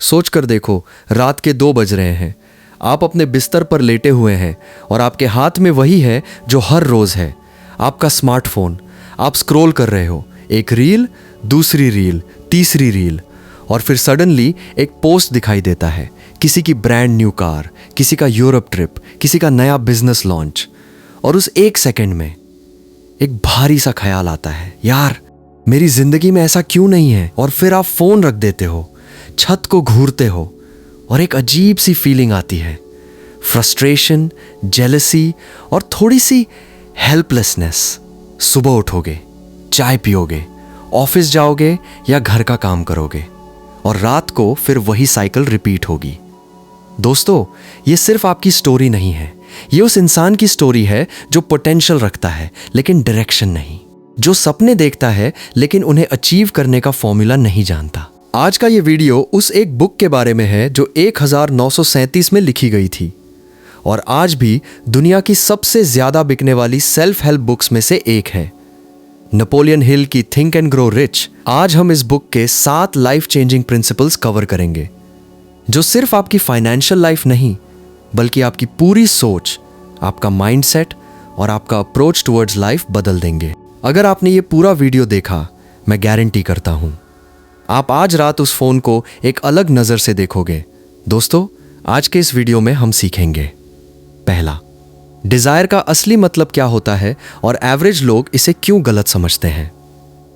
सोच कर देखो, रात के 2 बज रहे हैं, आप अपने बिस्तर पर लेटे हुए हैं और आपके हाथ में वही है जो हर रोज है, आपका स्मार्टफोन। आप स्क्रॉल कर रहे हो, एक रील, दूसरी रील, तीसरी रील, और फिर सडनली एक पोस्ट दिखाई देता है, किसी की ब्रांड न्यू कार, किसी का यूरोप ट्रिप, किसी का नया बिजनेस लॉन्च। और उस 1 सेकंड में एक भारी सा ख्याल आता है, यार मेरी जिंदगी में ऐसा क्यों नहीं है। और फिर आप फोन रख देते हो, छत को घूरते हो और एक अजीब सी फीलिंग आती है, फ्रस्ट्रेशन, जेलसी और थोड़ी सी हेल्पलेसनेस। सुबह उठोगे, चाय पियोगे, ऑफिस जाओगे या घर का काम करोगे, और रात को फिर वही साइकिल रिपीट होगी। दोस्तों, ये सिर्फ आपकी स्टोरी नहीं है, ये उस इंसान की स्टोरी है जो पोटेंशियल रखता है लेकिन डायरेक्शन नहीं, जो सपने देखता है लेकिन उन्हें अचीव करने का फॉर्मूला नहीं जानता। आज का ये वीडियो उस एक बुक के बारे में है जो 1937 में लिखी गई थी और आज भी दुनिया की सबसे ज्यादा बिकने वाली सेल्फ हेल्प बुक्स में से एक है, नेपोलियन हिल की थिंक एंड ग्रो रिच। आज हम इस बुक के 7 लाइफ चेंजिंग प्रिंसिपल्स कवर करेंगे जो सिर्फ आपकी फाइनेंशियल लाइफ नहीं बल्कि आपकी पूरी सोच, आपका माइंडसेट और आपका अप्रोच टुवर्ड्स लाइफ बदल देंगे। अगर आपने ये पूरा वीडियो देखा, मैं गारंटी करता हूं आप आज रात उस फोन को एक अलग नजर से देखोगे। दोस्तों, आज के इस वीडियो में हम सीखेंगे, पहला, डिजायर का असली मतलब क्या होता है और एवरेज लोग इसे क्यों गलत समझते हैं।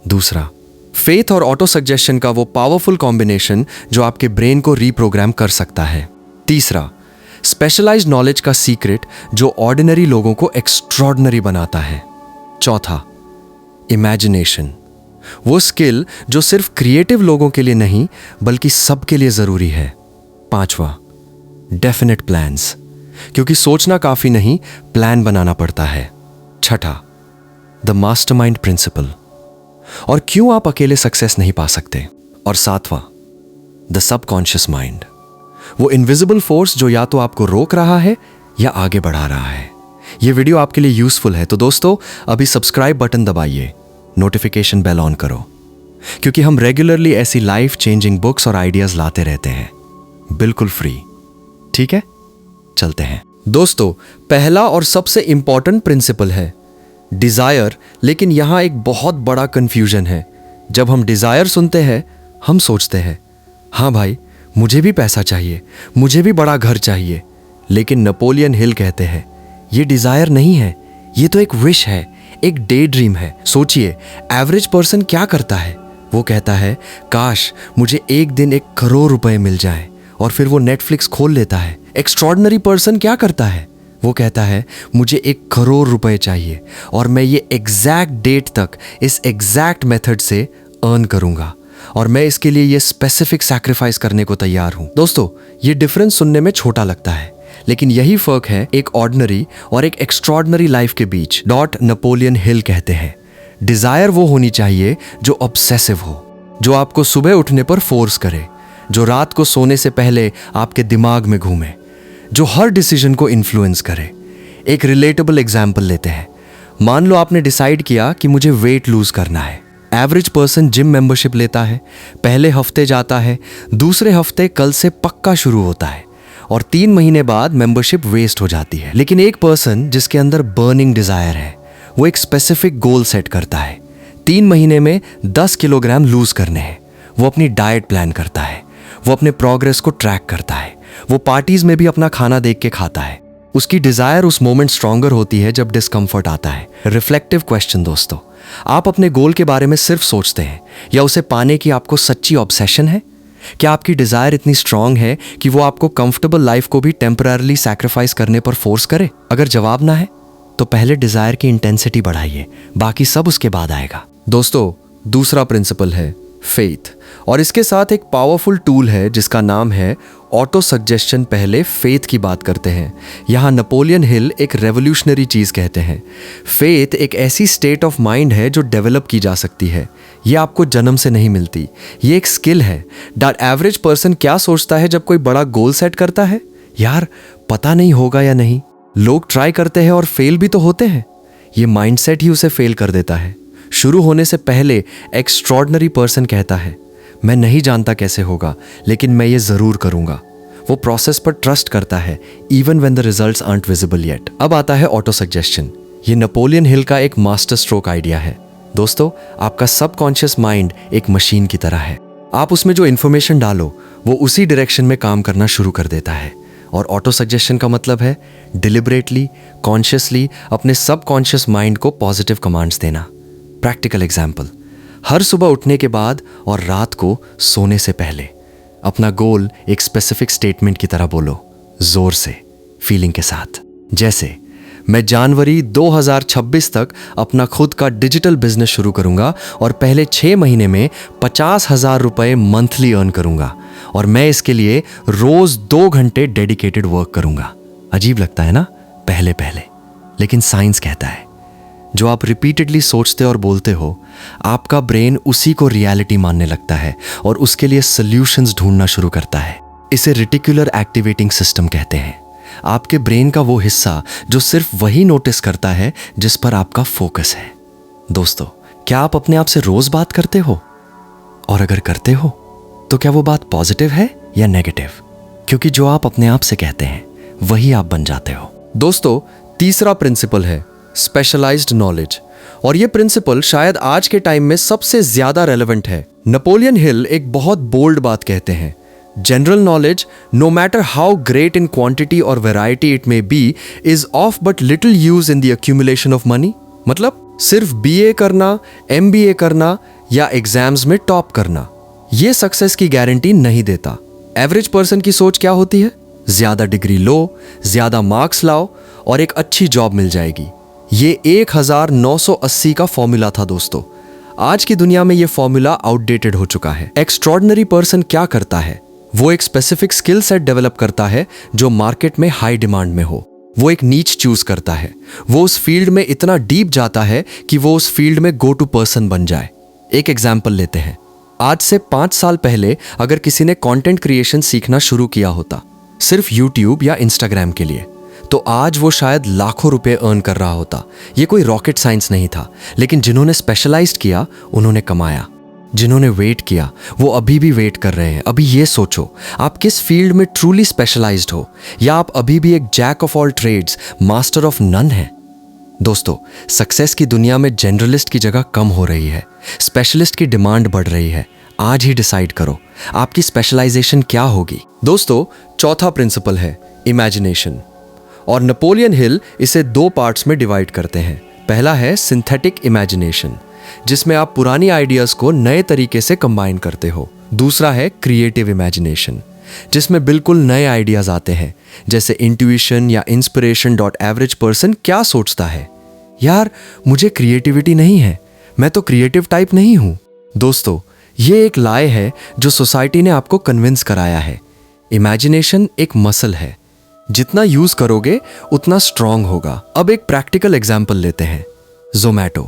दूसरा, फेथ और ऑटो सजेशन का वो पावरफुल कॉम्बिनेशन जो आपके ब्रेन को रीप्रोग्राम कर सकता है। तीसरा, स्पेशलाइज्ड नॉलेज का सीक्रेट जो ऑर्डिनरी लोगों को एक्स्ट्रॉर्डिनरी बनाता है। चौथा, इमेजिनेशन, वो स्किल जो सिर्फ क्रिएटिव लोगों के लिए नहीं बल्कि सबके लिए जरूरी है। पांचवा, डेफिनेट प्लान्स, क्योंकि सोचना काफी नहीं, प्लान बनाना पड़ता है। छठा, द मास्टरमाइंड प्रिंसिपल, और क्यों आप अकेले सक्सेस नहीं पा सकते। और सातवां, द सबकॉन्शियस माइंड, वो इनविजिबल फोर्स जो या तो आपको रोक रहा है या आगे बढ़ा रहा है। ये वीडियो आपके लिए यूजफुल है तो दोस्तों अभी सब्सक्राइब बटन दबाइए, नोटिफिकेशन बेल ऑन करो, क्योंकि हम रेगुलरली ऐसी लाइफ चेंजिंग बुक्स और आइडियाज लाते रहते हैं, बिल्कुल फ्री। ठीक है, चलते हैं। दोस्तों, पहला और सबसे इंपॉर्टेंट प्रिंसिपल है डिजायर, लेकिन यहां एक बहुत बड़ा कंफ्यूजन है। जब हम डिजायर सुनते हैं, हम सोचते हैं, हाँ भाई मुझे भी पैसा चाहिए, मुझे भी बड़ा घर चाहिए। लेकिन नेपोलियन हिल कहते हैं, ये डिजायर नहीं है, ये तो एक विश है, एक डे ड्रीम है। सोचिए, एवरेज पर्सन क्या करता है, वो कहता है काश मुझे एक दिन 1 करोड़ रुपए मिल जाए, और फिर वो नेटफ्लिक्स खोल लेता है। एक्स्ट्रॉर्डिनरी पर्सन क्या करता है, वो कहता है मुझे 1 करोड़ रुपए चाहिए और मैं ये एग्जैक्ट डेट तक इस एग्जैक्ट मेथड से अर्न करूंगा, और मैं इसके लिए ये स्पेसिफिक सैक्रिफाइस करने को तैयार हूं। दोस्तों, ये डिफरेंस सुनने में छोटा लगता है, लेकिन यही फर्क है एक ऑर्डिनरी और एक एक्स्ट्रॉर्डिनरी लाइफ के बीच। नेपोलियन हिल कहते हैं, डिजायर वो होनी चाहिए जो ऑब्सेसिव हो, जो आपको सुबह उठने पर फोर्स करे, जो रात को सोने से पहले आपके दिमाग में घूमे, जो हर डिसीजन को इन्फ्लुएंस करे। एक रिलेटेबल एग्जाम्पल लेते हैं। मान लो आपने डिसाइड किया कि मुझे वेट लूज करना है। एवरेज पर्सन जिम मेंबरशिप लेता है, पहले हफ्ते जाता है, दूसरे हफ्ते कल से पक्का शुरू होता है, और 3 महीने बाद मेंबरशिप वेस्ट हो जाती है। लेकिन एक पर्सन जिसके अंदर बर्निंग डिजायर है, वो एक स्पेसिफिक गोल सेट करता है, 3 महीने में 10 किलोग्राम लूज करने हैं। वो अपनी डाइट प्लान करता है, वो अपने प्रोग्रेस को ट्रैक करता है, वो पार्टीज में भी अपना खाना देख के खाता है। उसकी डिजायर उस मोमेंट स्ट्रॉन्गर होती है जब डिस्कम्फर्ट आता है। रिफ्लेक्टिव क्वेश्चन दोस्तों, आप अपने गोल के बारे में सिर्फ सोचते हैं या उसे पाने की आपको सच्ची ऑब्सेशन है? क्या आपकी डिजायर इतनी स्ट्रांग है कि वो आपको कंफर्टेबल लाइफ को भी टेम्पररली सैक्रिफाइस करने पर फोर्स करे? अगर जवाब ना है तो पहले डिजायर की इंटेंसिटी बढ़ाइए, बाकी सब उसके बाद आएगा। दोस्तों, दूसरा प्रिंसिपल है फेथ, और इसके साथ एक पावरफुल टूल है जिसका नाम है ऑटो सजेशन। पहले फेथ की बात करते हैं। यहाँ नेपोलियन हिल एक रेवोल्यूशनरी चीज कहते हैं, फेथ एक ऐसी स्टेट ऑफ माइंड है जो डेवलप की जा सकती है, ये आपको जन्म से नहीं मिलती, ये एक स्किल है। एवरेज पर्सन क्या सोचता है जब कोई बड़ा गोल सेट करता है? यार पता नहीं होगा या नहीं। लोग ट्राई करते हैं और फेल भी तो होते हैं, ये माइंडसेट ही उसे फेल कर देता है। शुरू होने से पहले एक्स्ट्रॉर्डिनरी पर्सन कहता है मैं नहीं जानता कैसे होगा, लेकिन मैं ये ज़रूर करूँगा। वो प्रोसेस पर ट्रस्ट करता है even when the results aren't visible yet. अब आता है ऑटो सजेशन। ये नेपोलियन हिल का एक मास्टर स्ट्रोक आइडिया है। दोस्तों, आपका सबकॉन्शियस माइंड एक मशीन की तरह है। आप उसमें जो इन्फॉर्मेशन डालो वो उसी डायरेक्शन में काम करना शुरू कर देता है। और ऑटो सजेशन का मतलब है डिलिबरेटली, कॉन्शियसली अपने सबकॉन्शियस माइंड को पॉजिटिव कमांड्स देना। प्रैक्टिकल एग्जाम्पल, हर सुबह उठने के बाद और रात को सोने से पहले अपना गोल एक स्पेसिफिक स्टेटमेंट की तरह बोलो, जोर से, फीलिंग के साथ। जैसे, मैं जनवरी 2026 तक अपना खुद का डिजिटल बिजनेस शुरू करूंगा और पहले 6 महीने में 50,000 रुपए मंथली अर्न करूंगा और मैं इसके लिए रोज 2 घंटे डेडिकेटेड वर्क करूंगा। अजीब लगता है ना पहले पहले, लेकिन साइंस कहता है जो आप रिपीटेडली सोचते और बोलते हो, आपका ब्रेन उसी को रियलिटी मानने लगता है और उसके लिए सॉल्यूशंस ढूंढना शुरू करता है। इसे रेटिकुलर एक्टिवेटिंग सिस्टम कहते हैं। आपके ब्रेन का वो हिस्सा जो सिर्फ वही नोटिस करता है जिस पर आपका फोकस है। दोस्तों, क्या आप अपने आप से रोज बात करते हो? और अगर करते हो तो क्या वो बात पॉजिटिव है या नेगेटिव? क्योंकि जो आप अपने आप से कहते हैं वही आप बन जाते हो। दोस्तों, तीसरा प्रिंसिपल है स्पेशलाइज्ड नॉलेज, और ये प्रिंसिपल शायद आज के टाइम में सबसे ज्यादा रेलेवेंट है। नेपोलियन हिल एक बहुत बोल्ड बात कहते हैं, general knowledge, no matter how great in quantity or variety it may be, is of but little use in the accumulation of money। मतलब सिर्फ BA करना, MBA करना या एग्जाम्स में टॉप करना ये सक्सेस की गारंटी नहीं देता। एवरेज पर्सन की सोच क्या होती है? ज्यादा डिग्री लो, ज्यादा मार्क्स लाओ और एक अच्छी जॉब मिल जाएगी। ये 1980 का फॉर्मूला था दोस्तों। आज की दुनिया में ये फॉर्मूला आउटडेटेड हो चुका है। एक्स्ट्रॉर्डिनरी पर्सन क्या करता है? वो एक स्पेसिफिक स्किल सेट डेवलप करता है जो मार्केट में हाई डिमांड में हो। वो एक नीच चूज करता है। वो उस फील्ड में इतना डीप जाता है कि वो उस फील्ड में गो टू पर्सन बन जाए। एक एग्जाम्पल लेते हैं। आज से 5 साल पहले अगर किसी ने कंटेंट क्रिएशन सीखना शुरू किया होता सिर्फ यूट्यूब या इंस्टाग्राम के लिए, तो आज वो शायद लाखों रुपए अर्न कर रहा होता। ये कोई रॉकेट साइंस नहीं था, लेकिन जिन्होंने स्पेशलाइज्ड किया उन्होंने कमाया। जिन्होंने वेट किया वो अभी भी वेट कर रहे हैं। अभी ये सोचो, आप किस फील्ड में ट्रूली स्पेशलाइज्ड हो, या आप अभी भी एक jack of all trades, master of none है। दोस्तों, सक्सेस की दुनिया में जनरलिस्ट की जगह कम हो रही है, स्पेशलिस्ट की डिमांड बढ़ रही है। आज ही डिसाइड करो आपकी स्पेशलाइजेशन क्या होगी। दोस्तों, चौथा प्रिंसिपल है इमेजिनेशन, और नेपोलियन हिल इसे 2 पार्ट्स में डिवाइड करते हैं। पहला है सिंथेटिक इमेजिनेशन, जिसमें आप पुरानी आइडियाज को नए तरीके से कंबाइन करते हो। दूसरा है क्रिएटिव इमेजिनेशन, जिसमें बिल्कुल नए आइडियाज आते हैं, जैसे इंट्यूशन या इंस्पिरेशन। एवरेज पर्सन क्या सोचता है? यार, मुझे क्रिएटिविटी नहीं है, मैं तो क्रिएटिव टाइप नहीं हूं। दोस्तों, ये एक लाए है जो सोसाइटी ने आपको कन्विंस कराया है। इमेजिनेशन एक मसल है, जितना यूज करोगे उतना स्ट्रांग होगा। अब एक प्रैक्टिकल एग्जाम्पल लेते हैं। ज़ोमैटो,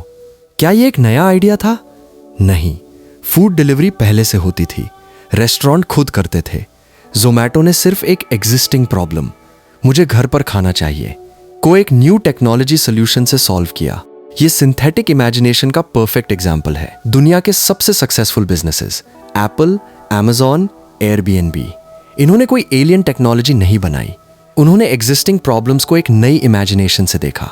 क्या ये एक नया आइडिया था? नहीं, फूड डिलीवरी पहले से होती थी, रेस्टोरेंट खुद करते थे। ज़ोमैटो ने सिर्फ एक एग्जिस्टिंग प्रॉब्लम, मुझे घर पर खाना चाहिए, को एक न्यू टेक्नोलॉजी सोल्यूशन से सॉल्व किया। ये सिंथेटिक इमेजिनेशन का परफेक्ट एग्जाम्पल है। दुनिया के सबसे successful businesses, Apple, Amazon, Airbnb, इन्होंने कोई एलियन टेक्नोलॉजी नहीं बनाई। उन्होंने एग्जिस्टिंग प्रॉब्लम्स को एक नई इमेजिनेशन से देखा।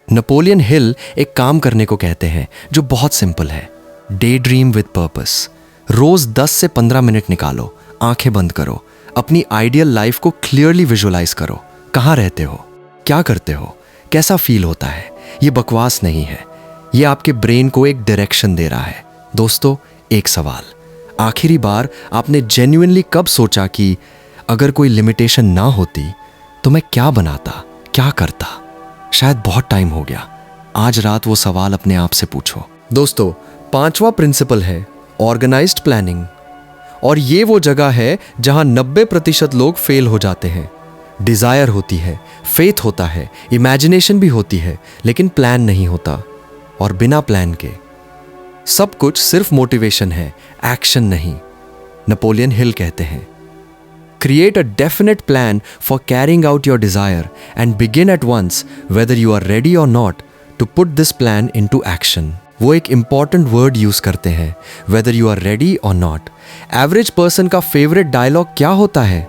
नेपोलियन हिल एक काम करने को कहते हैं जो बहुत सिंपल है, डे ड्रीम विद पर्पस। रोज 10 से 15 मिनट निकालो, आंखें बंद करो, अपनी आइडियल लाइफ को क्लियरली विजुअलाइज करो। कहाँ रहते हो, क्या करते हो, कैसा फील होता है। ये बकवास नहीं है, ये आपके ब्रेन को एक डायरेक्शन दे रहा है। दोस्तों, एक सवाल, आखिरी बार आपने जेन्युइनली कब सोचा कि अगर कोई लिमिटेशन ना होती तो मैं क्या बनाता, क्या करता? शायद बहुत टाइम हो गया। आज रात वो सवाल अपने आप से पूछो। दोस्तों, 5वां प्रिंसिपल है ऑर्गेनाइज्ड प्लानिंग, और ये वो जगह है जहां 90% लोग फेल हो जाते हैं। डिजायर होती है, फेथ होता है, इमेजिनेशन भी होती है, लेकिन प्लान नहीं होता। और बिना प्लान के सब कुछ सिर्फ मोटिवेशन है, एक्शन नहीं। नेपोलियन हिल कहते हैं, create a definite plan for carrying out your desire and begin at once whether you are ready or not to put this plan into action. वो एक इंपॉर्टेंट वर्ड यूज करते हैं, whether you are ready or not. Average person का favourite dialogue क्या होता है?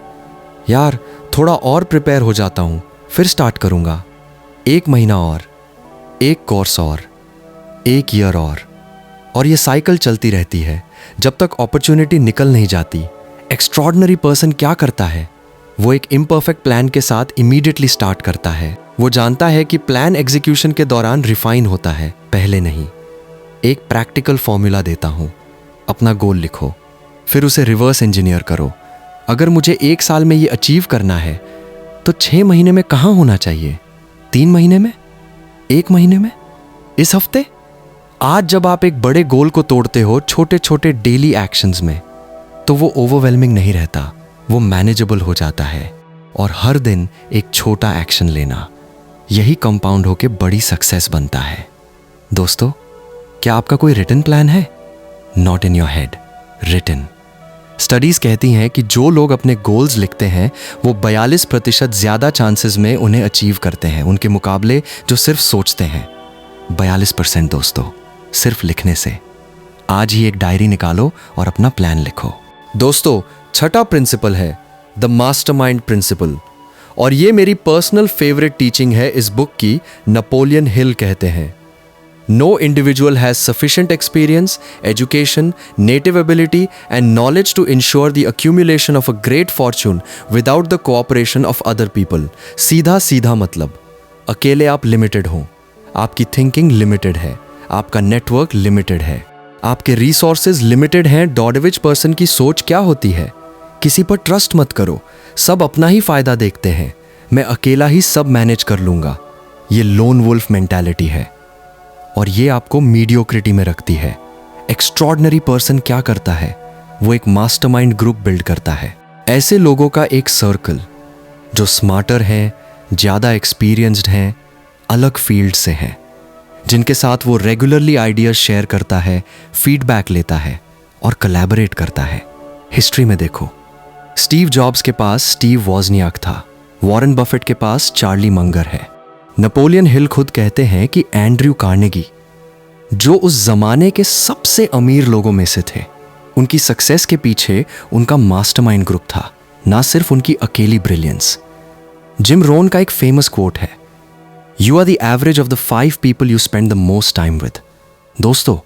यार थोड़ा और प्रिपेयर हो जाता हूं, फिर स्टार्ट करूंगा, 1 महीना और, 1 कोर्स और, 1 ईयर और ये साइकिल चलती रहती है जब तक अपॉर्चुनिटी निकल नहीं जाती। एक्स्ट्रॉर्डिनरी पर्सन क्या करता है? वो एक इम्परफेक्ट प्लान के साथ इमीडिएटली स्टार्ट करता है। वो जानता है कि प्लान एग्जीक्यूशन के दौरान रिफाइन होता है, पहले नहीं। एक प्रैक्टिकल फॉर्मूला देता हूं, अपना गोल लिखो, फिर उसे रिवर्स इंजीनियर करो। अगर मुझे 1 साल में ये अचीव करना है तो 6 महीने में कहाँ होना चाहिए? 3 महीने में? 1 महीने में? इस हफ्ते? आज जब आप एक बड़े गोल को तोड़ते हो छोटे छोटे डेली एक्शंस में, तो वो ओवरवेलमिंग नहीं रहता, वो मैनेजेबल हो जाता है। और हर दिन एक छोटा एक्शन लेना, यही कंपाउंड होके बड़ी सक्सेस बनता है। दोस्तों, क्या आपका कोई रिटन प्लान है? Not in your head, written. Studies कहती हैं कि जो लोग अपने गोल्स लिखते हैं वो 42% ज्यादा चांसेस में उन्हें अचीव करते हैं उनके मुकाबले जो सिर्फ सोचते हैं। 42% दोस्तों, सिर्फ लिखने से। आज ही एक डायरी निकालो और अपना प्लान लिखो। दोस्तों, छठा प्रिंसिपल है द मास्टरमाइंड प्रिंसिपल, और ये मेरी पर्सनल फेवरेट टीचिंग है इस बुक की। नेपोलियन हिल कहते हैं, No individual has sufficient experience, education, native ability and knowledge to ensure the accumulation of a great fortune without the cooperation of other people. सीधा सीधा मतलब, अकेले आप लिमिटेड हो, आपकी थिंकिंग लिमिटेड है, आपका नेटवर्क लिमिटेड है, आपके रिसोर्सेज लिमिटेड हैं। डॉडविच पर्सन की सोच क्या होती है? किसी पर ट्रस्ट मत करो, सब अपना ही फायदा देखते हैं, मैं अकेला ही सब मैनेज कर लूंगा। ये लोन वुल्फ मेंटालिटी है और ये आपको मीडियोक्रिटी में रखती है। एक्स्ट्रॉर्डिनरी पर्सन क्या करता है? वो एक मास्टरमाइंड ग्रुप बिल्ड करता है, ऐसे लोगों का एक सर्कल जो स्मार्टर हैं, ज़्यादा एक्सपीरियंस्ड हैं, अलग फील्ड से हैं, जिनके साथ वो रेगुलरली आइडियाज शेयर करता है, फीडबैक लेता है और कोलैबोरेट करता है। हिस्ट्री में देखो, स्टीव जॉब्स के पास स्टीव वॉजनियाक था, वॉरेन बफेट के पास चार्ली मंगर है। नेपोलियन हिल खुद कहते हैं कि एंड्रयू कार्नेगी, जो उस जमाने के सबसे अमीर लोगों में से थे, उनकी सक्सेस के पीछे उनका मास्टरमाइंड ग्रुप था, ना सिर्फ उनकी अकेली ब्रिलियंस। जिम रोन का एक फेमस कोट है, you are the average of the 5 people you spend the most time with. दोस्तों,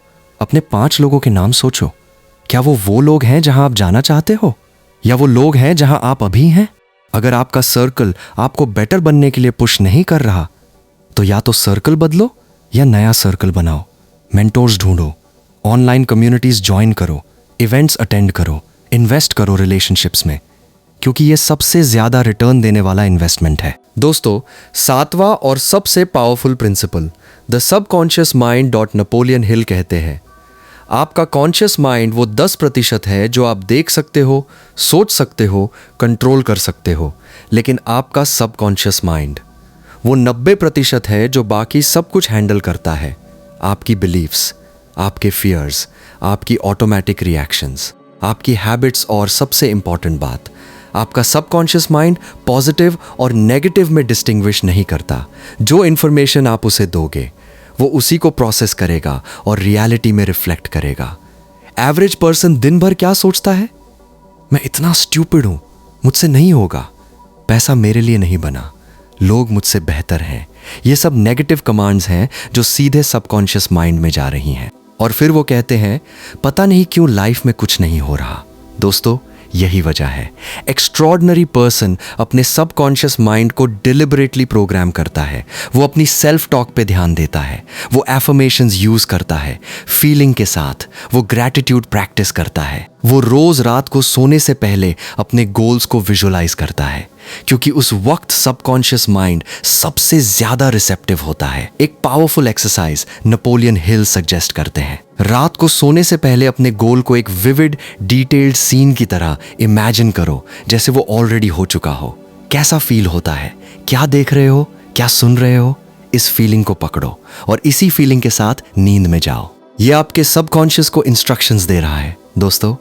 अपने 5 लोगों के नाम सोचो, क्या वो लोग हैं जहां आप जाना चाहते हो, या वो लोग हैं जहां आप अभी हैं? अगर आपका सर्कल आपको बेटर बनने के लिए पुश नहीं कर रहा, तो या तो सर्कल बदलो या नया सर्कल बनाओ। मेंटोर्स ढूंढो, ऑनलाइन कम्युनिटीज ज्वाइन करो, इवेंट्स अटेंड करो, इन्वेस्ट करो रिलेशनशिप्स में, क्योंकि ये सबसे ज्यादा रिटर्न देने वाला इन्वेस्टमेंट है। दोस्तों, 7वां और सबसे powerful principle the subconscious mind dot Napoleon Hill कहते हैं, आपका कॉन्शियस माइंड वो 10% है जो आप देख सकते हो, सोच सकते हो, कंट्रोल कर सकते हो, लेकिन आपका सबकॉन्शियस माइंड वो 90% है जो बाकी सब कुछ हैंडल करता है। आपकी बिलीव्स, आपके फियर्स, आपकी ऑटोमेटिक रिएक्शंस, आपकी हैबिट्स, और सबसे इंपॉर्टेंट बात, आपका सबकॉन्शियस माइंड पॉजिटिव और नेगेटिव में डिस्टिंग्विश नहीं करता। जो इंफॉर्मेशन आप उसे दोगे वो उसी को प्रोसेस करेगा और रियलिटी में रिफ्लेक्ट करेगा। एवरेज पर्सन दिन भर क्या सोचता है? मैं इतना स्टूपिड हूं, मुझसे नहीं होगा, पैसा मेरे लिए नहीं बना, लोग मुझसे बेहतर हैं। ये सब नेगेटिव कमांड्स हैं जो सीधे सबकॉन्शियस माइंड में जा रही हैं, और फिर वो कहते हैं पता नहीं क्यों लाइफ में कुछ नहीं हो रहा। दोस्तों, यही वजह है एक्स्ट्रॉर्डिनरी पर्सन अपने सबकॉन्शियस माइंड को डिलिबरेटली प्रोग्राम करता है। वो अपनी सेल्फ टॉक पे ध्यान देता है, वो एफर्मेशंस यूज करता है फीलिंग के साथ, वो ग्रैटिट्यूड प्रैक्टिस करता है, वो रोज रात को सोने से पहले अपने गोल्स को विजुअलाइज करता है, क्योंकि उस वक्त सबकॉन्शियस माइंड सबसे ज्यादा रिसेप्टिव होता है। एक powerful exercise Napoleon Hill suggest करते हैं, रात को सोने से पहले अपने गोल को एक विविड डिटेल्ड सीन की तरह इमेजिन करो, जैसे वो ऑलरेडी हो चुका हो। कैसा फील होता है, क्या देख रहे हो, क्या सुन रहे हो, इस फीलिंग को पकड़ो और इसी फीलिंग के साथ नींद में जाओ। ये आपके सबकॉन्शियस को इंस्ट्रक्शंस दे रहा है। दोस्तों,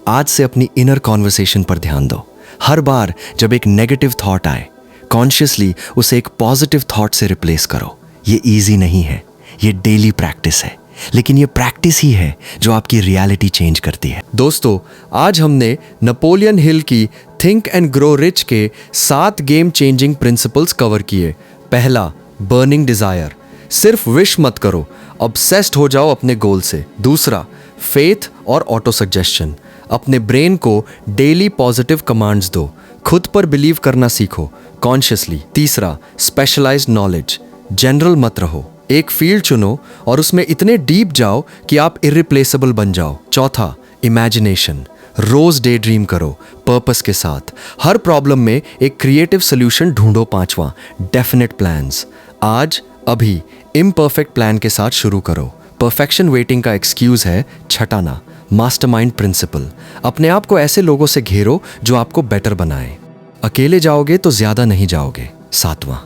आज से अपनी इनर कॉन्वर्सेशन पर ध्यान दो। हर बार जब एक नेगेटिव थॉट आए, कॉन्शियसली उसे एक पॉजिटिव थॉट से रिप्लेस करो। ये इजी नहीं है, ये डेली प्रैक्टिस है, लेकिन ये प्रैक्टिस ही है जो आपकी रियलिटी चेंज करती है। दोस्तों, आज हमने नेपोलियन हिल की थिंक एंड ग्रो रिच के 7 गेम चेंजिंग प्रिंसिपल्स कवर किए। पहला, बर्निंग डिजायर, सिर्फ विश मत करो, ऑब्सेस्ड हो जाओ अपने गोल से। दूसरा, फेथ और ऑटो सजेशन, अपने ब्रेन को डेली पॉजिटिव कमांड्स दो, खुद पर बिलीव करना सीखो कॉन्शियसली। तीसरा, स्पेशलाइज्ड नॉलेज, जनरल मत रहो, एक फील्ड चुनो और उसमें इतने डीप जाओ कि आप इरिप्लेसेबल बन जाओ। चौथा, इमेजिनेशन, रोज डे ड्रीम करो पर्पस के साथ, हर प्रॉब्लम में एक क्रिएटिव सोल्यूशन ढूंढो। पांचवा, डेफिनेट प्लान्स, आज अभी इम्परफेक्ट प्लान के साथ शुरू करो, परफेक्शन वेटिंग का एक्सक्यूज है। छठाना, मास्टरमाइंड प्रिंसिपल, अपने आप को ऐसे लोगों से घेरो जो आपको बेटर बनाए, अकेले जाओगे तो ज्यादा नहीं जाओगे। सातवां,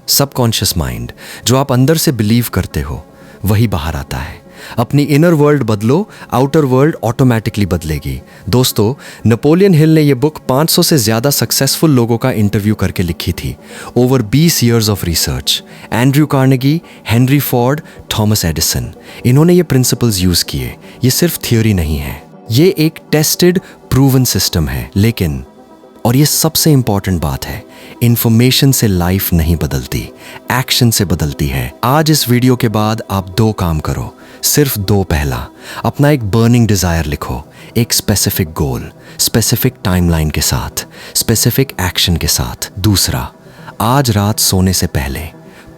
सबकॉन्शियस माइंड, जो आप अंदर से बिलीव करते हो वही बाहर आता है। अपनी इनर वर्ल्ड बदलो, आउटर वर्ल्ड ऑटोमेटिकली बदलेगी। दोस्तों, नेपोलियन हिल ने यह बुक 500 से ज्यादा सक्सेसफुल लोगों का इंटरव्यू करके लिखी थी। Over 20 years of research, Andrew Carnegie, Henry Ford, Thomas Edison, इन्होंने ये प्रिंसिपल्स यूज किए। ये सिर्फ थियोरी नहीं है, ये एक टेस्टेड प्रूवन सिस्टम है। लेकिन, और ये सबसे इंपॉर्टेंट बात है, इंफॉर्मेशन से लाइफ नहीं बदलती, एक्शन से बदलती है। आज इस वीडियो के बाद आप 2 काम करो, सिर्फ 2। पहला, अपना एक बर्निंग डिजायर लिखो, एक स्पेसिफिक गोल, स्पेसिफिक टाइमलाइन के साथ, स्पेसिफिक एक्शन के साथ। दूसरा, आज रात सोने से पहले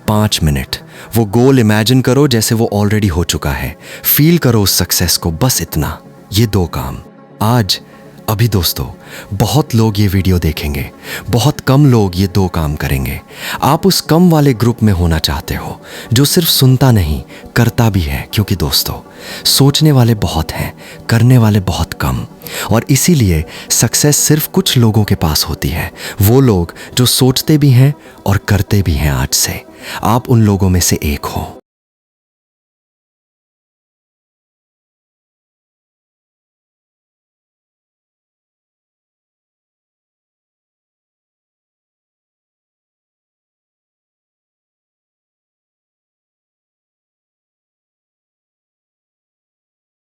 5 मिनट वो गोल इमेजिन करो जैसे वो ऑलरेडी हो चुका है, फील करो उस सक्सेस को, बस इतना। ये 2 काम आज अभी। दोस्तों, बहुत लोग ये वीडियो देखेंगे, बहुत कम लोग ये 2 काम करेंगे। आप उस कम वाले ग्रुप में होना चाहते हो जो सिर्फ सुनता नहीं, करता भी है। क्योंकि दोस्तों, सोचने वाले बहुत हैं, करने वाले बहुत कम, और इसीलिए सक्सेस सिर्फ कुछ लोगों के पास होती है, वो लोग जो सोचते भी हैं और करते भी हैं। आज से आप उन लोगों में से एक हो।